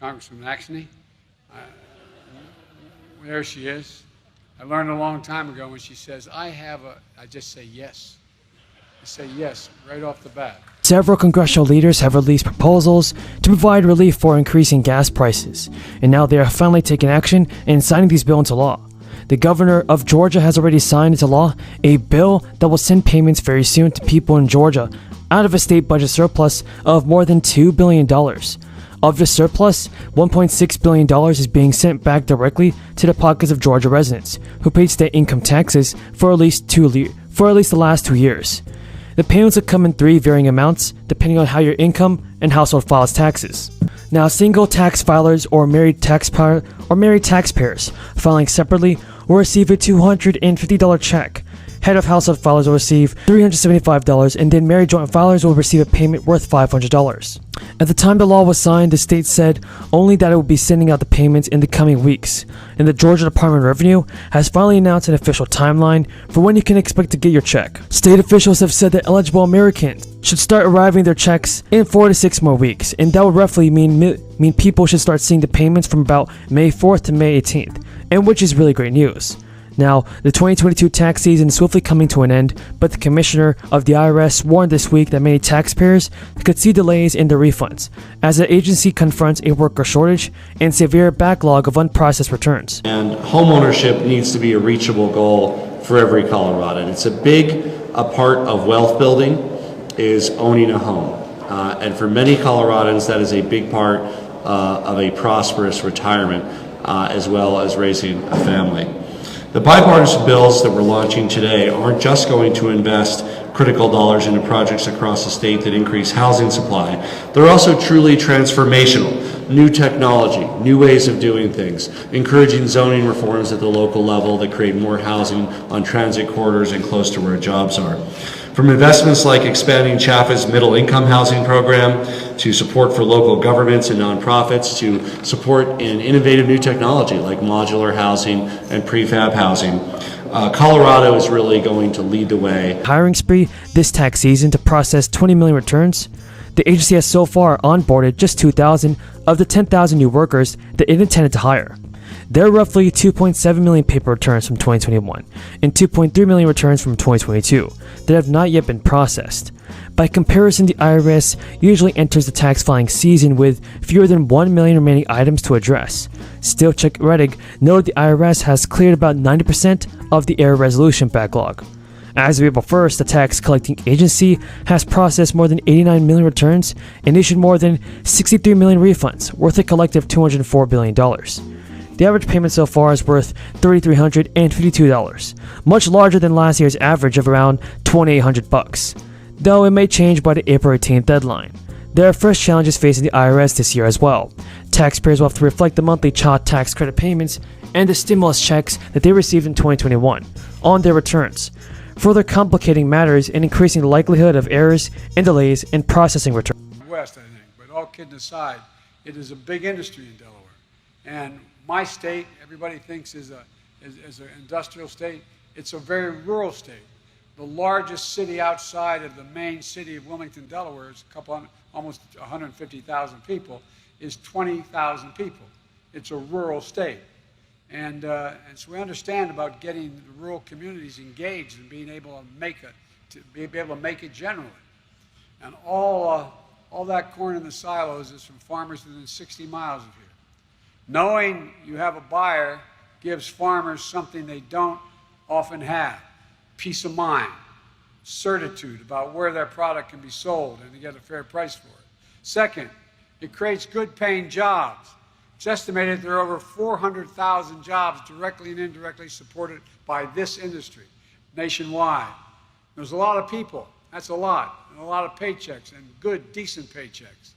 Congresswoman Axney. There she is. I learned a long time ago when she says, I just say yes. I say yes right off the bat. Several congressional leaders have released proposals to provide relief for increasing gas prices, and now they are finally taking action and signing these bills into law. The governor of Georgia has already signed into law a bill that will send payments very soon to people in Georgia out of a state budget surplus of more than $2 billion. Of this surplus, $1.6 billion is being sent back directly to the pockets of Georgia residents who paid state income taxes for at least the last 2 years. The payments will come in three varying amounts depending on how your income and household files taxes. Now, single tax filers or married taxpayers filing separately will receive a $250 check. Head of household filers will receive $375, and then married joint filers will receive a payment worth $500. At the time the law was signed, the state said only that it would be sending out the payments in the coming weeks, and the Georgia Department of Revenue has finally announced an official timeline for when you can expect to get your check. State officials have said that eligible Americans should start arriving their checks in 4 to 6 more weeks, and that would roughly mean people should start seeing the payments from about May 4th to May 18th, and which is really great news. Now, the 2022 tax season is swiftly coming to an end, but the commissioner of the IRS warned this week that many taxpayers could see delays in their refunds, as the agency confronts a worker shortage and severe backlog of unprocessed returns. And homeownership needs to be a reachable goal for every Coloradan. It's a part of wealth building is owning a home. And for many Coloradans, that is a big part of a prosperous retirement, as well as raising a family. The bipartisan bills that we're launching today aren't just going to invest critical dollars into projects across the state that increase housing supply. They're also truly transformational. New technology, new ways of doing things, encouraging zoning reforms at the local level that create more housing on transit corridors and close to where jobs are. From investments like expanding Chaffa's middle income housing program, to support for local governments and nonprofits, to support in innovative new technology like modular housing and prefab housing, Colorado is really going to lead the way. Hiring spree this tax season to process 20 million returns. The agency has so far onboarded just 2,000 of the 10,000 new workers that it intended to hire. There are roughly 2.7 million paper returns from 2021 and 2.3 million returns from 2022 that have not yet been processed. By comparison, the IRS usually enters the tax filing season with fewer than 1 million remaining items to address. Still, Chuck Rettig noted the IRS has cleared about 90% of the error resolution backlog. As of April 1st, the tax collecting agency has processed more than 89 million returns and issued more than 63 million refunds, worth a collective $204 billion. The average payment so far is worth $3,352, much larger than last year's average of around $2,800, though it may change by the April 18th deadline. There are fresh challenges facing the IRS this year as well. Taxpayers will have to reflect the monthly child tax credit payments and the stimulus checks that they received in 2021 on their returns, further complicating matters and increasing the likelihood of errors and delays in processing returns. West, I think, but all kidding aside, it is a big industry in Delaware. And my state, everybody thinks is an industrial state. It's a very rural state. The largest city outside of the main city of Wilmington, Delaware, is almost 150,000 people, is 20,000 people. It's a rural state. And so we understand about getting the rural communities engaged and being able to make it generally. And all that corn in the silos is from farmers within 60 miles of here. Knowing you have a buyer gives farmers something they don't often have: peace of mind, certitude about where their product can be sold and to get a fair price for it. Second, it creates good paying jobs. It's estimated there are over 400,000 jobs directly and indirectly supported by this industry nationwide. There's a lot of people, that's a lot, and a lot of paychecks, and good, decent paychecks.